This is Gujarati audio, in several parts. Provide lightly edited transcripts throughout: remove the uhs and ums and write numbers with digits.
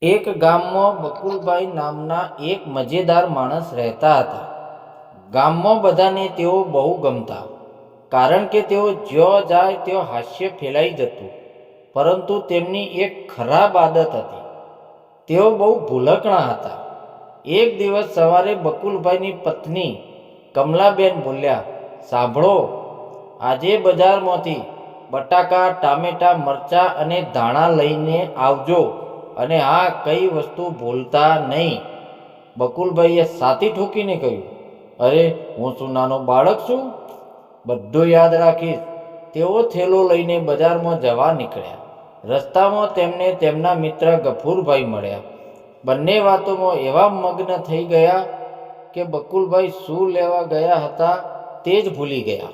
એક ગામમાં બકુલભાઈ નામના એક મજેદાર માણસ રહેતા હતા. ગામમાં બધાને તેઓ બહુ ગમતા, કારણ કે તેઓ જ્યાં જાય ત્યાં હાસ્ય ફેલાઈ જતું. પરંતુ તેમની એક ખરાબ આદત હતી. તેઓ બહુ ભૂલકણા હતા. એક દિવસ સવારે બકુલભાઈની પત્ની કમલાબેન બોલ્યા, સાંભળો, આજે બજારમાંથી બટાકા, ટામેટા, મરચાં અને ધાણા લઈને આવજો, અને હા, કઈ વસ્તુ ભૂલતા નહીં. બકુલભાઈએ સાથી ઠોકીને કહ્યું, અરે, હું શું નાનો બાળક છું? બધું યાદ રાખીશ. તેઓ થેલો લઈને બજારમાં જવા નીકળ્યા. રસ્તામાં તેમને તેમના મિત્ર ગફુરભાઈ મળ્યા. બંને વાતોમાં એવા મગ્ન થઈ ગયા કે બકુલભાઈ શું લેવા ગયા હતા તે જ ભૂલી ગયા.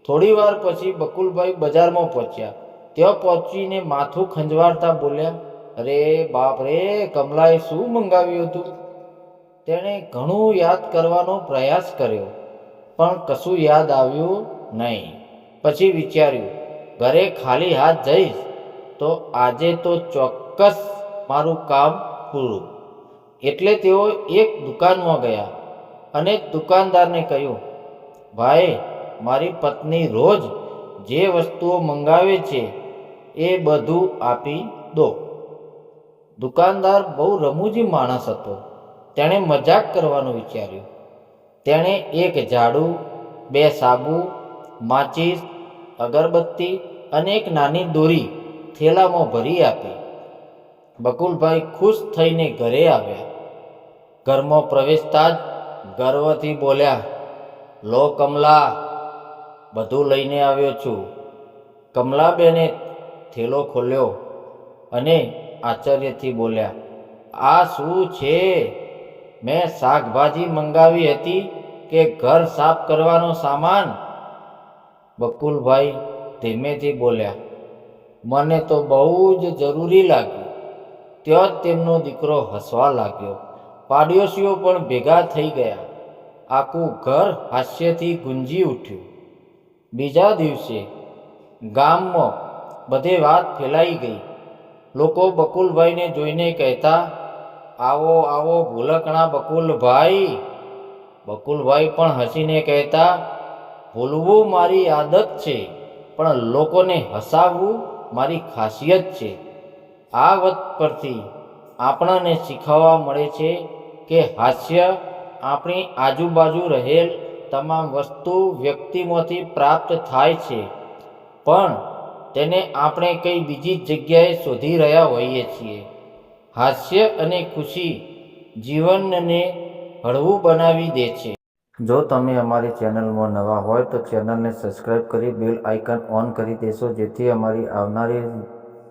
થોડી વાર પછી બકુલભાઈ બજારમાં પહોંચ્યા. ત્યાં પહોંચીને માથું ખંજવાળતા બોલ્યા, અરે બાપ રે, કમલાએ શું મંગાવ્યું હતું? તેણે ઘણું યાદ કરવાનો પ્રયાસ કર્યો, પણ કશું યાદ આવ્યું નહીં. પછી વિચાર્યું, ઘરે ખાલી હાથ જઈશ તો આજે તો ચોક્કસ મારું કામ પૂરું. એટલે તેઓ એક દુકાનમાં ગયા અને દુકાનદારને કહ્યું, ભાઈ, મારી પત્ની રોજ જે વસ્તુઓ મંગાવે છે એ બધું આપી દો. દુકાનદાર બહુ રમૂજી માણસ હતો. તેણે મજાક કરવાનું વિચાર્યું. તેણે એક ઝાડુ, 2 સાબુ, માચીસ, અગરબત્તી અને એક નાની દોરી થેલામાં ભરી આપી. બકુલભાઈ ખુશ થઈને ઘરે આવ્યા. ઘરમાં પ્રવેશતા જ ગર્વથી બોલ્યા, લો કમલા, બધું લઈને આવ્યો છું. કમલાબેને થેલો ખોલ્યો અને આશ્ચર્યથી બોલ્યા, આ શું છે? મેં શાકભાજી મંગાવી હતી કે ઘર સાફ કરવાનો સામાન? બકુલભાઈ ધીમેથી બોલ્યા, મને તો બહુ જ જરૂરી લાગ્યું. ત્યાં જ તેમનો દીકરો હસવા લાગ્યો. પાડોશીઓ પણ ભેગા થઈ ગયા. આખું ઘર હાસ્યથી ગુંજી ઉઠ્યું. બીજા દિવસે ગામમાં બધે વાત ફેલાઈ ગઈ. લોકો બકુલભાઈને જોઈને કહેતા, આવો આવો ભૂલકણા બકુલભાઈ. બકુલભાઈ પણ હસીને કહેતા, ભૂલવું મારી આદત છે, પણ લોકોને હસાવવું મારી ખાસિયત છે. આ વાત પરથી આપણને શીખવા મળે છે કે હાસ્ય આપણી આજુબાજુ રહેલ તમામ વસ્તુ વ્યક્તિમાંથી પ્રાપ્ત થાય છે, પણ તેને આપણે કઈ બીજી જગ્યાએ શોધી રહ્યા હોઈએ છીએ. હાસ્ય અને ખુશી જીવનને હળવું બનાવી દે છે. જો તમે અમારી ચેનલમાં નવા હોય તો ચેનલને સબસ્ક્રાઈબ કરી બેલ આઇકન ઓન કરી દેશો, જેથી અમારી આવનારી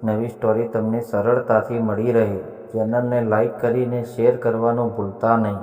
નવી સ્ટોરી તમને સરળતાથી મળી રહે. ચેનલને લાઈક કરીને શેર કરવાનું ભૂલતા નહીં.